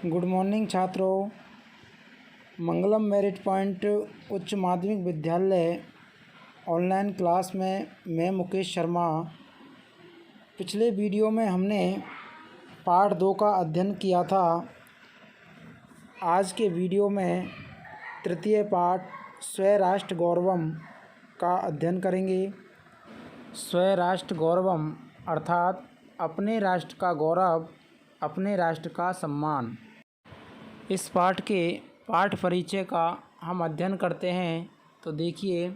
Good morning छात्रों। मंगलम merit point उच्च माध्यमिक विद्यालय ऑनलाइन क्लास में मैं मुकेश शर्मा। पिछले वीडियो में हमने पाठ 2 का अध्ययन किया था। आज के वीडियो में तृतीय पाठ स्वराष्ट्र गौरवम का अध्ययन करेंगे। स्वराष्ट्र गौरवम अर्थात अपने राष्ट्र का गौरव, अपने राष्ट्र का सम्मान। इस पाठ के पाठ परिचय का हम अध्ययन करते हैं। तो देखिए,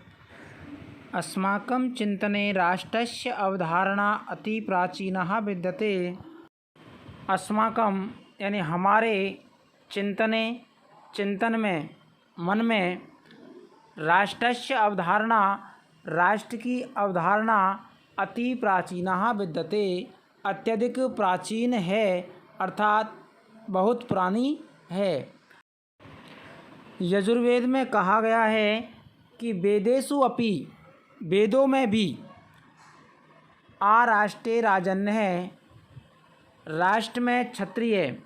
अस्माकं चिंतने राष्ट्रस्य अवधारणा अति प्राचीनः विद्यते। अस्माकं यानी हमारे चिंतन में, मन में, राष्ट्रस्य अवधारणा राष्ट्र की अवधारणा अति प्राचीनः विद्यते अत्यधिक प्राचीन है, अर्थात बहुत पुरानी है। यजुर्वेद में कहा गया है कि वेदेषु अपि, वेदों में भी, आराष्ट्रे राजन्य है, राष्ट्र में क्षत्रिय,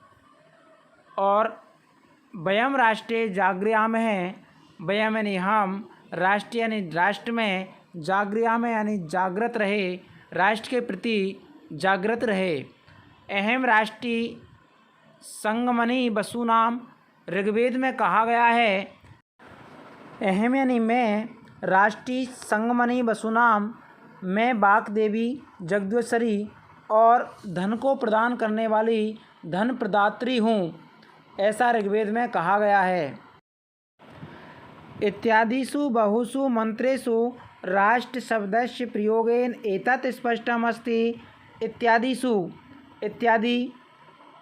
और वयम राष्ट्रे जागृयाम है। वयम यानी हम, राष्ट्र यानी राष्ट्र में, जागृयाम यानी जागृत रहे, राष्ट्र के प्रति जागृत रहे। अहम राष्ट्रीय संगमनि वसूनाम, ऋग्वेद में कहा गया है, अहम यानी मैं, राष्ट्रीय संगमनि वसूनाम, मैं बाक देवी जगदीश्वरी और धन को प्रदान करने वाली धन प्रदात्री हूँ, ऐसा ऋग्वेद में कहा गया है। इत्यादिषु बहुषु मंत्रेषु राष्ट्र शब्दस्य प्रयोगेन एतत् स्पष्टमस्ति। इत्यादिषु, इत्यादि,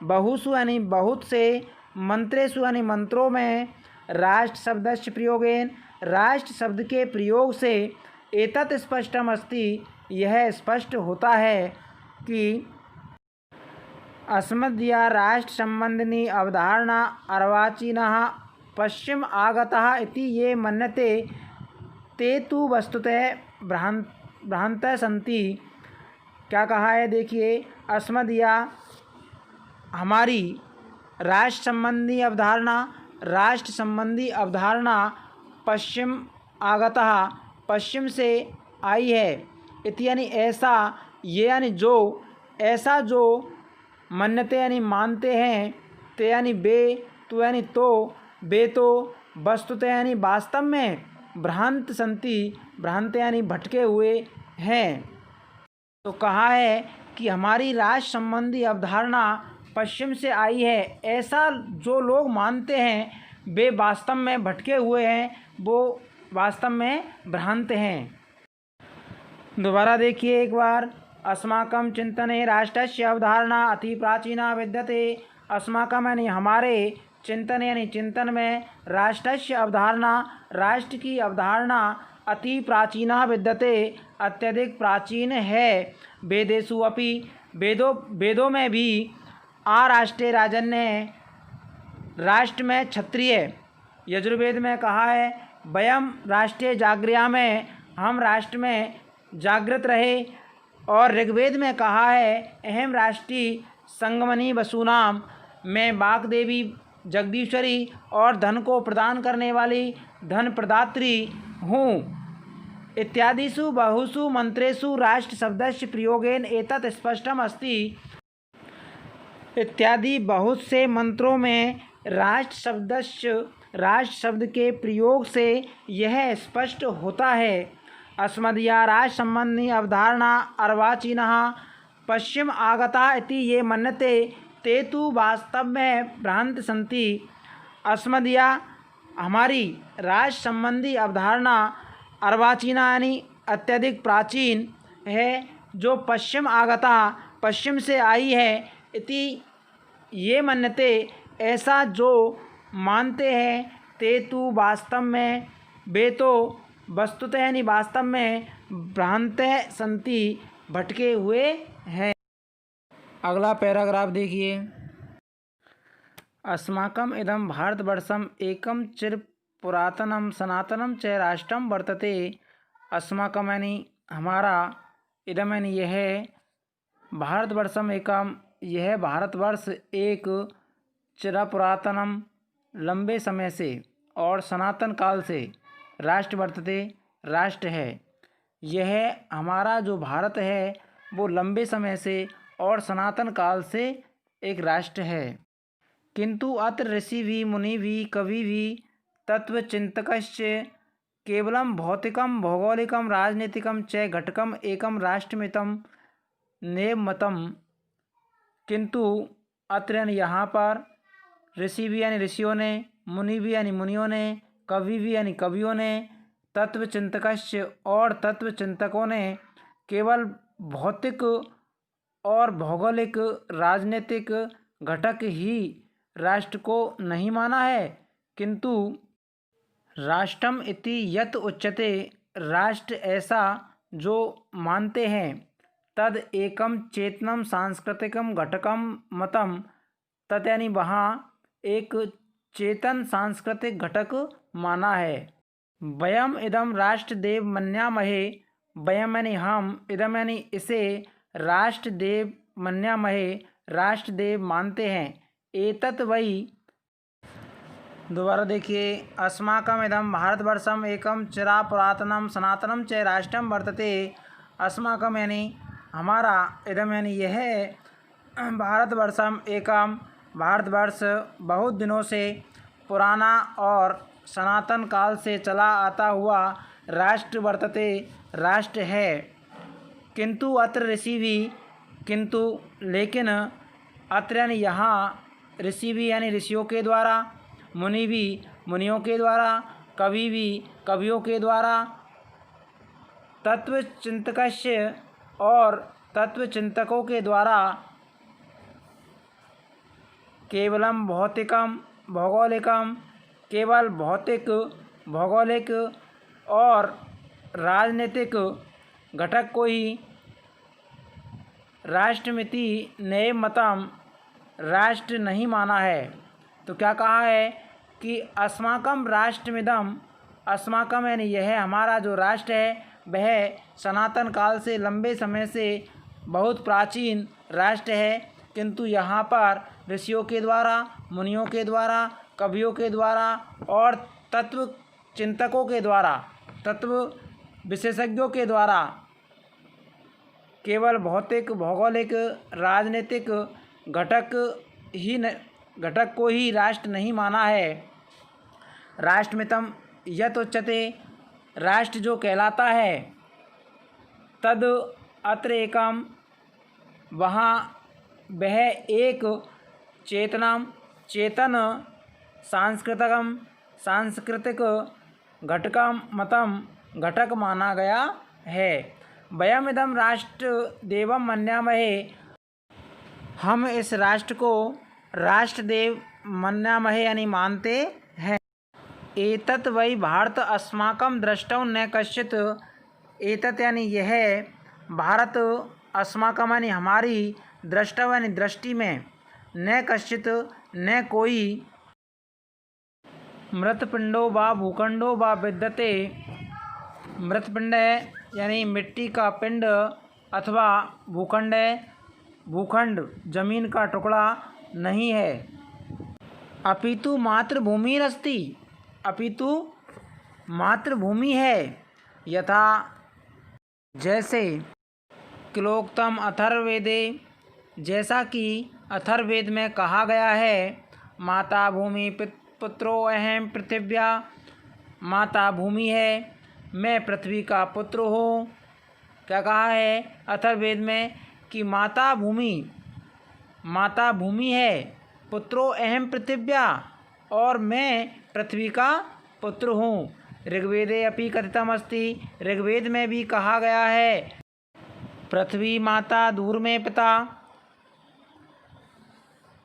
बहुषु यानी बहुत से, मंत्रेषु यानी मंत्रों में, राष्ट्र शब्दस्य प्रयोगेन, राष्ट्र शब्द के प्रयोग से, एतत् स्पष्टमस्ति, यह स्पष्ट होता है कि अस्मदीया राष्ट्र संबंधिनी अवधारणा अर्वाचीनः पश्चिम आगतः इति ये मन्यते ते तु वस्तुतः भ्रांतः सन्ति। क्या कहा है, देखिए, अस्मदीया हमारी राष्ट्र संबंधी अवधारणा, राष्ट्र संबंधी अवधारणा पश्चिम आगतः, पश्चिम से आई है, इति यानी ऐसा, ये यानी जो, ऐसा जो, मन्यते यानी मानते हैं, ते यानी बे, तु यानी तो, बे तो, वस्तुतः यानी वास्तव में, भ्रांत संति, भ्रांत यानी भटके हुए हैं। तो कहा है कि हमारी राष्ट्र संबंधी अवधारणा पश्चिम से आई है, ऐसा जो लोग मानते हैं वे वास्तव में भटके हुए हैं, वो वास्तव में भ्रांत हैं। दोबारा देखिए एक बार, अस्माकं चिंतने राष्ट्रस्य अवधारणा अति प्राचीना विद्यते। अस्माकं यानी हमारे, चिंतन यानी चिंतन में, राष्ट्रस्य अवधारणा राष्ट्र की अवधारणा अति प्राचीना विद्यते अत्यधिक प्राचीन है। वेदेषु अपि, वेदों में भी, आराष्ट्रे राजन्य है, राष्ट्र में क्षत्रिय। यजुर्वेद में कहा है वयम राष्ट्रीय जागृयाम है, हम राष्ट्र में जागृत रहे। और ऋग्वेद में कहा है अहम राष्ट्रीय संगमनि वसूनाम, मैं बाक देवी जगदीश्वरी और धन को प्रदान करने वाली धन प्रदात्री हूँ। इत्यादिषु बहुषु मंत्रेषु राष्ट्र शब्दस्य प्रयोगेन एतत् स्पष्टम अस्ति। इत्यादि बहुत से मंत्रों में राष्ट्र शब्द के प्रयोग से यह स्पष्ट होता है। अस्मदीया राष्ट्र संबंधी अवधारणा अर्वाचीनः पश्चिम आगता इति ये मन्यते ते तु वास्तव में भ्रांत सन्ति। अस्मदीया हमारी राष्ट्र संबंधी अवधारणा अर्वाचीना यानी अत्यधिक प्राचीन है, जो पश्चिम आगता, पश्चिम से आई है, इति ये मन्यते, ऐसा जो मानते हैं, ते तु वास्तव में, वे तो, वस्तुतः यानी वास्तव में, भ्रांतः सन्ति, भटके हुए हैं। अगला पैराग्राफ देखिए, अस्माकम् इदं भारतवर्षम् एकं चिर पुरातनम सनातनम च राष्ट्रम वर्तते। अस्माकं यानी हमारा, इदम यानी यह, भारतवर्षम एकम, यह भारतवर्ष एक चिरपुरातनम लंबे समय से और सनातन काल से राष्ट्र वर्तते राष्ट्र है। यह हमारा जो भारत है वो लंबे समय से और सनातन काल से एक राष्ट्र है। किंतु अत्र ऋषि भी मुनि भी कवि भी तत्वचिंतकश्च केवलं भौतिकं भौगोलिकं राजनीतिकं च घटकम एकम राष्ट्रमितं नैव मतम। किंतु अत्र यानी यहाँ पर ऋषि भी यानी ऋषियों ने, मुनि भी यानी मुनियों ने, कवि भी यानी कवियों ने, तत्वचिंतकश्च और तत्वचिंतकों ने केवल भौतिक और भौगोलिक राजनीतिक घटक ही राष्ट्र को नहीं माना है, किंतु राष्ट्रम इति यत उच्यते राष्ट्र ऐसा जो मानते हैं तद एकम चेतनम सांस्कृतिकम घटकम मतम। तत् यानी वहाँ एक चेतन सांस्कृतिक घटक माना है। वयम इदम राष्ट्रदेव मन्यामहे, वयम यानी हम, इदम यानी इसे, राष्ट्रदेव मन्यामहे राष्ट्रदेव मानते हैं। एतत् वही, दोबारा देखिए, अस्माकम इदम भारतवर्षम एकम चिरापुरातनम सनातनम च राष्ट्रम वर्तते। अस्माकम यानी हमारा, इदम यानी यह, भारतवर्षम एकम भारतवर्ष बहुत दिनों से पुराना और सनातन काल से चला आता हुआ राष्ट्र वर्तते राष्ट्र है। किंतु अत्र ऋषि भी, किंतु लेकिन, अत्र यानी यहाँ, ऋषि भी यानी ऋषियों के द्वारा, मुनि भी मुनियों के द्वारा, कवि भी कवियों के द्वारा, तत्वचिंतकस्य और तत्वचिंतकों के द्वारा केवलम भौतिकम भौगोलिकम, केवल भौतिक भौगोलिक और राजनीतिक घटक को ही राष्ट्रमिति नैव मतम राष्ट्र नहीं माना है। तो क्या कहा है कि अस्माकम राष्ट्रमिदम, अस्माकम यानी यह हमारा जो राष्ट्र है वह सनातन काल से लंबे समय से बहुत प्राचीन राष्ट्र है, किंतु यहाँ पर ऋषियों के द्वारा, मुनियों के द्वारा, कवियों के द्वारा और तत्व चिंतकों के द्वारा, तत्व विशेषज्ञों के द्वारा केवल भौतिक भौगोलिक राजनीतिक घटक को ही राष्ट्र नहीं माना है। राष्ट्रमितम यत उच्यते, राष्ट्र जो कहलाता है, तद अत्र एकम, वहाँ वह एक चेतन सांस्कृतिक घटकम मतम घटक माना गया है। वयम इदम राष्ट्र देवम मन्यामहे, हम इस राष्ट्र को राष्ट्रदेव मन्यामहे यानी मानते हैं। एतत् वै भारत अस्माकं द्रष्टौ न कश्चित्, एतत् यानी यह भारत, अस्माकं यानी हमारी, द्रष्टौ यानी दृष्टि में, न कश्चित् न कोई, मृतपिंडो वा भूखंडो वा विद्यते। मृतपिंड यानी मिट्टी का पिंड अथवा भूखंड, भूखंड जमीन का टुकड़ा नहीं है। अपितु मातृभूमिरस्ति, अपितु मातृभूमि है। यथा जैसे किलोक्तम अथर्ववेदे, जैसा कि अथर्ववेद में कहा गया है, माता भूमि पुत्रो अहम पृथिव्या, माता भूमि है, मैं पृथ्वी का पुत्र हूँ। क्या कहा है अथर्ववेद में कि माता भूमि है, पुत्रो अहम पृथिव्या, और मैं पृथ्वी का पुत्र हूँ। ऋग्वेदे अपि कथितमस्ति, ऋग्वेद में भी कहा गया है, पृथ्वी माता धूर में पिता।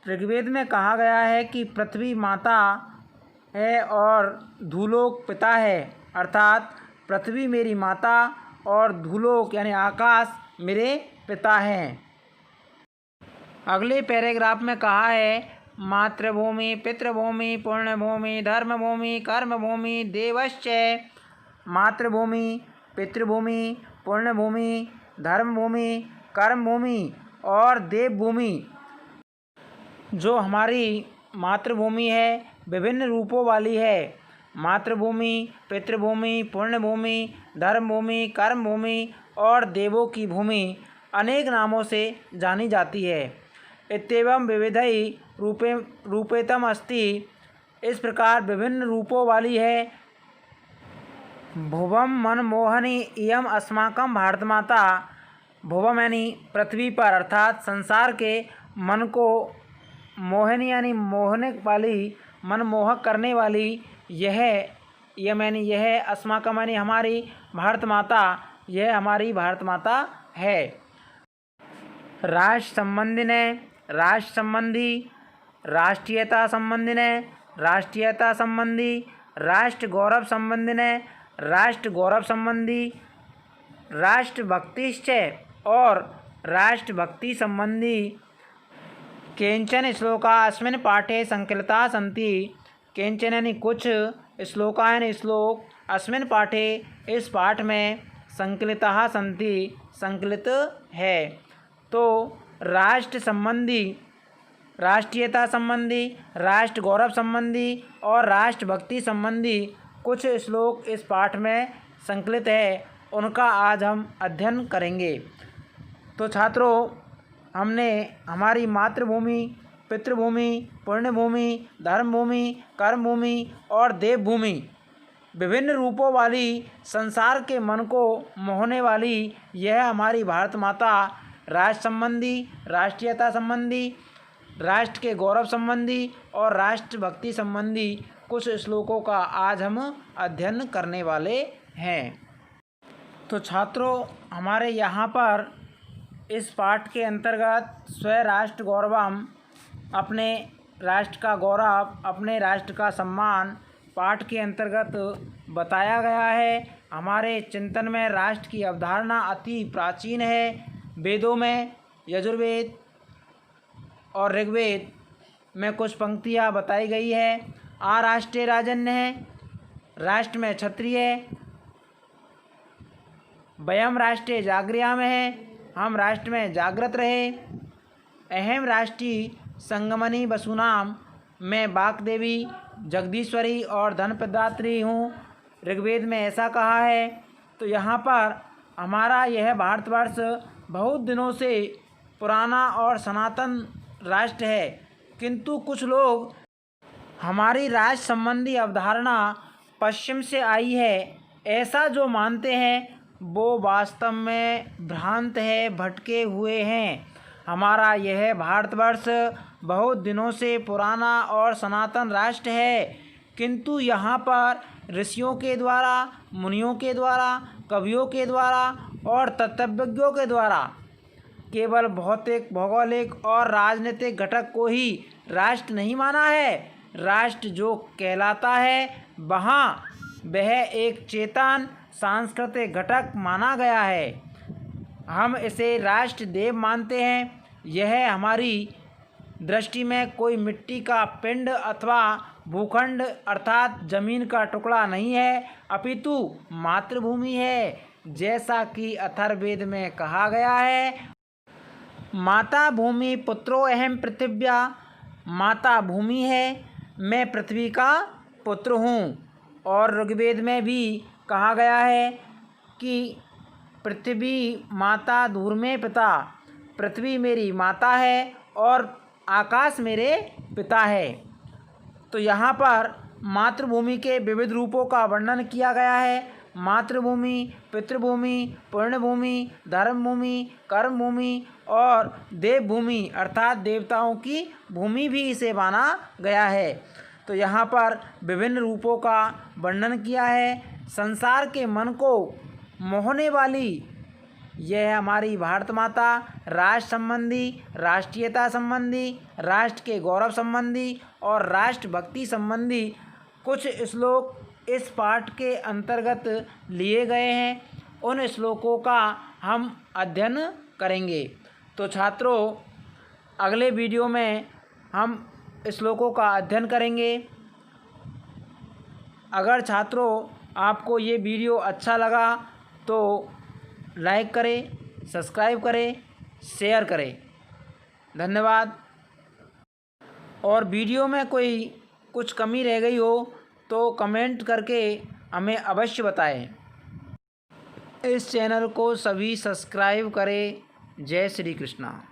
ऋग्वेद में कहा गया है कि पृथ्वी माता है और धूलोक पिता है, अर्थात पृथ्वी मेरी माता और धूलोक यानी आकाश मेरे पिता हैं। अगले पैराग्राफ में कहा है, मातृभूमि पितृभूमि पुण्यभूमि धर्मभूमि कर्मभूमि देवश्च। मातृभूमि, पितृभूमि, पुण्यभूमि, धर्मभूमि, कर्मभूमि और देवभूमि जो हमारी मातृभूमि है विभिन्न रूपों वाली है। मातृभूमि, पितृभूमि, पुण्यभूमि, धर्मभूमि, कर्मभूमि और देवों की भूमि अनेक नामों से जानी जाती है। इत्येवं विविधै रूपेतम अस्ति, इस प्रकार विभिन्न रूपों वाली है। भुवम मनमोहनी इयम अस्माकं भारत माता। भुवम यानी पृथ्वी पर अर्थात संसार के मन को मोहनी यानी मोहने वाली, मनमोहक करने वाली यह यम यानी यह, अस्माकं यानी हमारी, भारत माता यह हमारी भारत माता है। राष्ट्र संबंधिने राष्ट्र संबंधी, राष्ट्रीयता संबंधिने राष्ट्रीयता संबंधी, राष्ट्र गौरव संबंधिने राष्ट्र गौरव संबंधी, राष्ट्रभक्तिश्च और राष्ट्रभक्ति संबंधी। केंचन श्लोका अस्मिन् पाठे संकलिता सन्ति। केंचन यानी कुछ, श्लोका यानी श्लोक, अस्मिन् पाठे इस पाठ में संकलिता सन्ति संकलित है। तो राष्ट्र संबंधी, राष्ट्रीयता संबंधी, राष्ट्र गौरव संबंधी और राष्ट्रभक्ति संबंधी कुछ श्लोक इस पाठ में संकलित है, उनका आज हम अध्ययन करेंगे। तो छात्रों, हमने हमारी मातृभूमि, पितृभूमि, पुण्यभूमि, धर्मभूमि, कर्मभूमि और देवभूमि विभिन्न रूपों वाली, संसार के मन को मोहने वाली यह हमारी भारत माता राष्ट्र संबंधी, राष्ट्रीयता संबंधी, राष्ट्र के गौरव संबंधी और राष्ट्रभक्ति संबंधी कुछ श्लोकों का आज हम अध्ययन करने वाले हैं। तो छात्रों, हमारे यहाँ पर इस पाठ के अंतर्गत स्वराष्ट्र गौरवम, अपने राष्ट्र का गौरव, अपने राष्ट्र का सम्मान पाठ के अंतर्गत बताया गया है। हमारे चिंतन में राष्ट्र की अवधारणा अति प्राचीन है। वेदों में यजुर्वेद और ऋग्वेद में कुछ पंक्तियाँ बताई गई है। आ राष्ट्रे राजन्य है, राष्ट्र में क्षत्रिय, वयम राष्ट्रे जागृयाम है, हम राष्ट्र में जागृत रहे। अहम राष्ट्रीय संगमनी वसुनाम, मैं बागदेवी, जगदीश्वरी और धनप्रदात्री हूँ। ऋग्वेद में ऐसा कहा है। तो यहाँ पर हमारा यह भारतवर्ष बहुत दिनों से पुराना और सनातन राष्ट्र है, किंतु कुछ लोग हमारी राष्ट्र संबंधी अवधारणा पश्चिम से आई है ऐसा जो मानते हैं, वो वास्तव में भ्रांत है, भटके हुए हैं। हमारा यह भारतवर्ष बहुत दिनों से पुराना और सनातन राष्ट्र है, किंतु यहाँ पर ऋषियों के द्वारा, मुनियों के द्वारा, कवियों के द्वारा और तत्वज्ञों के द्वारा केवल भौतिक, भौगोलिक और राजनीतिक घटक को ही राष्ट्र नहीं माना है। राष्ट्र जो कहलाता है वहाँ वह एक चेतन सांस्कृतिक घटक माना गया है। हम इसे राष्ट्र देव मानते हैं। यह हमारी दृष्टि में कोई मिट्टी का पिंड अथवा भूखंड अर्थात जमीन का टुकड़ा नहीं है, अपितु मातृभूमि है। जैसा कि अथर्ववेद में कहा गया है, माता भूमि पुत्रो अहम पृथिव्या, माता भूमि है, मैं पृथ्वी का पुत्र हूँ। और ऋग्वेद में भी कहा गया है कि पृथ्वी माता धूर्मे पिता, पृथ्वी मेरी माता है और आकाश मेरे पिता है। तो यहाँ पर मातृभूमि के विविध रूपों का वर्णन किया गया है। मातृभूमि, पितृभूमि, पुण्यभूमि, धर्मभूमि, कर्मभूमि और देवभूमि अर्थात देवताओं की भूमि भी इसे माना गया है। तो यहाँ पर विभिन्न रूपों का वर्णन किया है। संसार के मन को मोहने वाली यह हमारी भारत माता राष्ट्र संबंधी, राष्ट्रीयता संबंधी, राष्ट्र के गौरव संबंधी और राष्ट्रभक्ति संबंधी कुछ श्लोक इस पाठ के अंतर्गत लिए गए हैं। उन श्लोकों का हम अध्ययन करेंगे। तो छात्रों, अगले वीडियो में हम श्लोकों का अध्ययन करेंगे। अगर छात्रों आपको ये वीडियो अच्छा लगा तो लाइक करें, सब्सक्राइब करें, शेयर करें। धन्यवाद। और वीडियो में कोई कुछ कमी रह गई हो तो कमेंट करके हमें अवश्य बताएं। इस चैनल को सभी सब्सक्राइब करें। जय श्री कृष्णा।